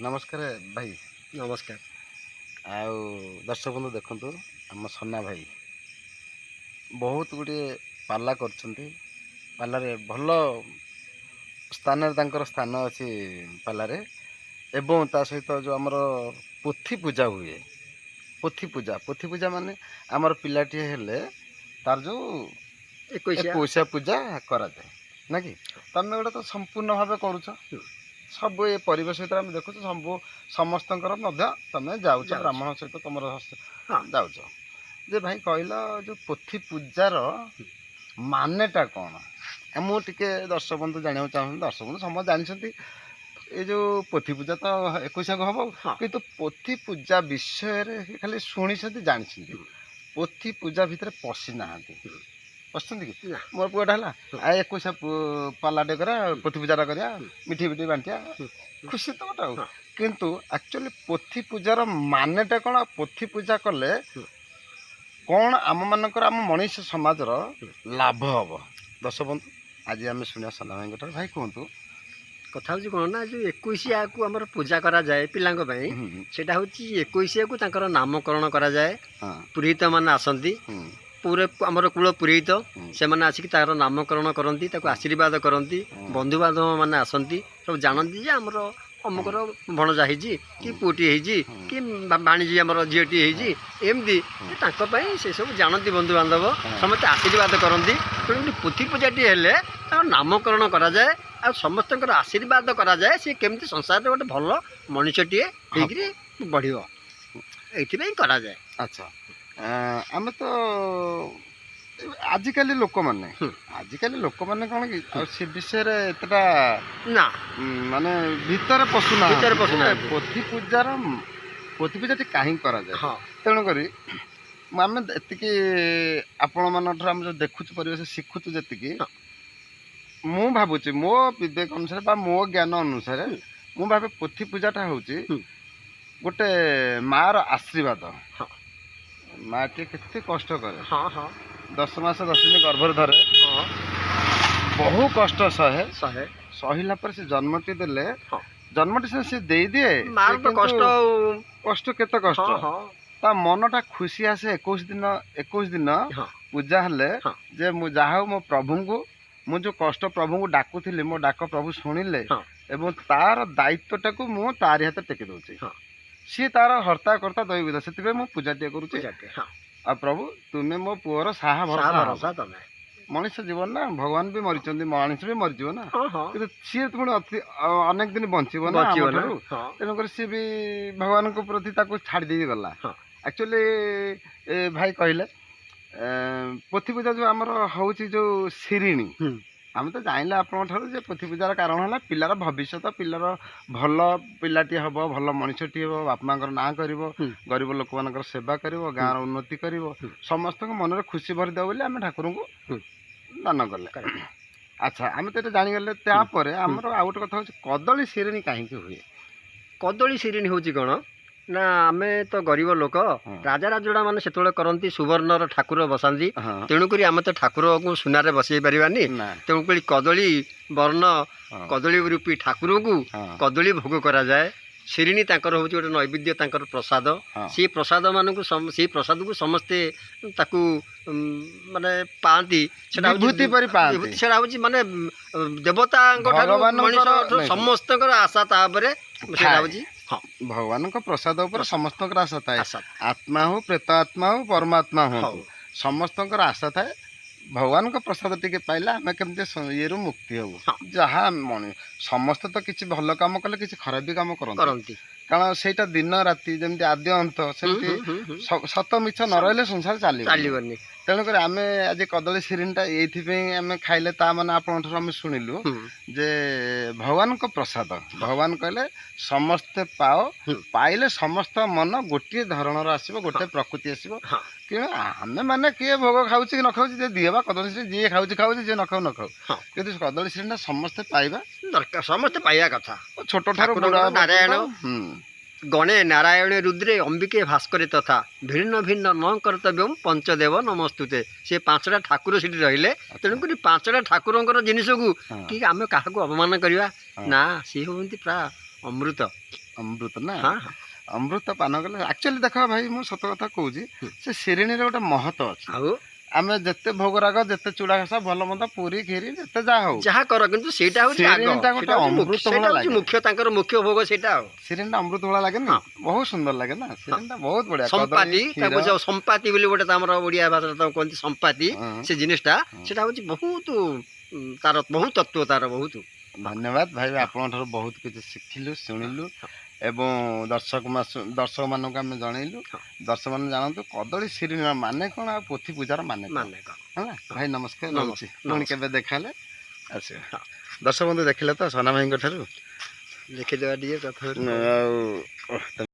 नमस्कार भाई। नमस्कार। आउ दर्शक बंधु देखु आम सन्ना भाई बहुत गुड़े पाला करछंती। पालारे भल स्थान स्थान अच्छी पालारे एवं ता सहित जो आमर पोथी पूजा हुए। पोथी पूजा माने आमर पिलाटी हेले तार जो एकोइसिया पूजा करा जाए ना कि तमें गोटे तो संपूर्ण भाव करुछ सब ये परिवेश भर आम देखु सब समस्त तमें जाऊ ब्राह्मण सहित तुम जाऊ जे भाई कहल जो पोथी पूजार मानेटा कौन मुझे दर्शक बंधु जाना चाहूँ। दर्शक बंधु समस्त जानते ये जो पोथी पूजा तो 21 हम कि पोथी पूजा विषय खाली शुणी जानी पोथी पूजा भितर पशि ना पसंद कि मोर पुआटा है 21 पालाटे करा पोथी पूजा करा मिठी मिठी बांटिया खुशी तो गोटे किंतु एक्चुअली पोथी पूजार मानेटा कौन पोथी पूजा कले कौन आम मानकर आम मनीष समाज लाभ हम दर्शक बंधु आज आम शुणा सना भाई गोटे भाई कहतु कथा हूँ कौन ना जो 21 को आम पूजा करा जाए पिला सेटा हूँ 21 को नामकरण करा जाए। पुरोहित मैंने आसती पूरे आमर कूल पुरोहित से मैंने आसिक तार नामकरण करती आशीर्वाद करती बंधु बांधव मैंने आसती सब जानती आमर अमुकर भणजा कि पुटी कि बाणीजी आम झीटी एमती से सब जानती बंधु बांधव समस्त आशीर्वाद करती तेणु पोथी पूजाटी हेले नामकरण करा जाए आ समस्त आशीर्वाद करा जाए सी केमती संसार गोटे भल मनुष्यटीए बढ़ ये करा जाए। अच्छा आम तो आजिकल लोक मैंने कौन कि से विषय एतटा ना माने भीतर पशुना पोथी पूजाटी कहीं करा जाए तेणुक आम एतिकी आपण मान जो देखु परिवेश शिखुचु जी मु भावुची मो विवेक अनुसार मो ज्ञान अनुसार मु भावे पोथी पूजाटा हूँ गोटे मार आशीर्वाद। माँ टे केते कष्ट करे 10 मास 10 दिन गर्भर धरे बहु कष्ट सहे सहिला पर से जन्मटी देले जन्मटी से दे दिए कष्ट केते कष्ट ता मनटा खुशी आसे 21 दिन पूजा हेले जे मु जाहा मो प्रभु को मु जो कष्ट प्रभु को डाकुथिली मो डाक प्रभु शुणिले एवं तार दायित्वटा को मु तारि हाथ टेकी दउची सी तार हर्ता करता दैविद से मु पूजाटे करुचे आ प्रभु तुम्हें मो पुअर साहा भरोसा तमें मनीष जीवन ना भगवान भी मरीचंदी मनीष भी मरीज ना कि सी पुणी अनेक दिन बंचब ना तेणुक सी भी भगवान को प्रति छाड़ दे गला। एक्चुअली भाई कहले पोथी पूजा जो आमर हूँ जो शिरिणी आम तो जाइले आपन पोथी पूजार कारण है पिलार भविष्य पिलार भल पिलाटी हम भल मनीषटी हम बाप माँ ना कर गरीब लोक मान सेवा कर गाँव उन्नति कर समस्त मन खुशी भरी दे बोली आम ठाकुर को दान कले। अच्छा आम तो ये जानीगले तापर आमर आउ गोटे कथा हूँ कदली शिरिणी कहीं हुए कदली शिरिणी हूँ कौन ना आमे तो गरीब लोक राजा राजोड़ा माने सेतोले करंती सुवर्णर ठाकुर बसांती तेणुक आम तो ठाकुर को सुनारे बसई पारानी तेणुक कदली वर्ण कदली रूपी ठाकुर को कदली भोग करा जाए। शिरिणी तांकर हूँ गोटे नैवेद्य तांकर प्रसाद सी प्रसाद मान से प्रसाद को समस्ते ताकू माने पाती सेटा हूँ माने देवता मनीष समस्त आशा तापर भगवान को प्रसाद उपर समस्त आशा थाए आत्मा हो प्रेत आत्मा हो परमात्मा हो समस्त आशा थाए भगवान को प्रसाद टी पाइला आम केमती ये मुक्ति हो जहाँ मनी समस्त तो किसी भल कम कले किसी खराब भी कम करती कारण से दिन राति जमी आद्य अंत सेमती सत मिछ न रही संसार चलनी तेणुक आम आज कदली शिरिणीटा ये आम खाइले मैंने आप शुणिलु जे भगवान को प्रसाद भगवान कहले समस्ते पाओ पाइले समस्त मन गोटे धरणर आसो गोटे प्रकृति आसो कि आम मैंने किए भोग खाऊ कि न खाऊ दिए कदली श्री जी खाऊ खाऊ जी न खाऊ न खाऊ कि कदली श्रीटा समस्ते पाइबा दरकार समस्ते पाइबा कथा छोट ठार नारायण गणे नारायण रुद्रे अंबिके भास्करे तथा भिन्न भिन्न न कर्तव्य पंचदेव नमस्तुते से 5टा ठाकुर से रहिले तेणुक 5टा ठाकुर जिनिस को कि आम क्या अपमान करवा ना सी हूँ प्राय अमृत। ଅମୃତ ନା ହଁ ହଁ ଅମୃତ ପାନ କଲେ ଆକ୍ଚୁଆଲି ଦେଖ ଭାଇ ମୁଁ ସତ କଥା କହୁଛି ସେ ଶିରିଣୀରେ ଗୋଟେ ମହତ୍ଵ ଅଛି। ଆଉ ଆମେ ଯେତେ ଭୋଗରାଗ ଯେତେ ଚୁଡ଼ା ଘସା ଭଲ ମନ୍ଦ ପୁରୀ କ୍ଷୀରି ଯେତେ ଯାହା ହଉ ଯାହା କର କିନ୍ତୁ ସେଇଟା ହଉଛି ଆଗ, ଶିରିଣୀଟା ଗୋଟେ ସେଇଟା ହଉଛି ଅମୃତ ସେଇଟା ଭଳିଆ ହଉଛି ଲାଗେ। ମୁଖ୍ୟ ତାଙ୍କର ମୁଖ୍ୟ ଭୋଗ ସେଇଟା। ଆଉ ଶିରିଣୀଟା ଅମୃତ ଭଳିଆ ଲାଗେନି? ବହୁତ ସୁନ୍ଦର ଲାଗେ ନା ଶିରିଣୀଟା ବହୁତ ବଢିଆ। ସମ୍ପାତି ତାକୁ ଯୋଉ ସମ୍ପାତି ବୋଲି ଗୋଟେ ଆମର ଓଡ଼ିଆ ଭାଷାରେ ତାକୁ କୁହନ୍ତି ସମ୍ପାତି, ସେ ଜିନିଷଟା ସେଇଟା ହଉଛି ବହୁତ ତାର ବହୁତ ତତ୍ତ୍ୱ ତାର ବହୁତ। ଧନ୍ୟବାଦ ଭାଇ, ଆପଣଙ୍କ ଠାରୁ ବହୁତ କିଛି ଶିଖିଲୁ ଶୁଣିଲୁ ଏବଂ ଦର୍ଶକମାନଙ୍କୁ ଆମେ ଜଣେଇଲୁ। ଦର୍ଶକମାନେ ଜାଣନ୍ତୁ କଦଳୀ ଶିରିଣୀର ମାନେ କ'ଣ ଆଉ ପୋଥି ପୂଜାର ମାନେ କ'ଣ ହେଲା। ଭାଇ ନମସ୍କାର, ରହୁଛି। ପୁଣି କେବେ ଦେଖା ହେଲେ ଆସିବେ। ଦର୍ଶକ ବନ୍ଧୁ ଦେଖିଲେ ତ ସନା ଭାଇଙ୍କ ଠାରୁ ଦେଖିଦେବା ଟିକେ କଥା ଆଉ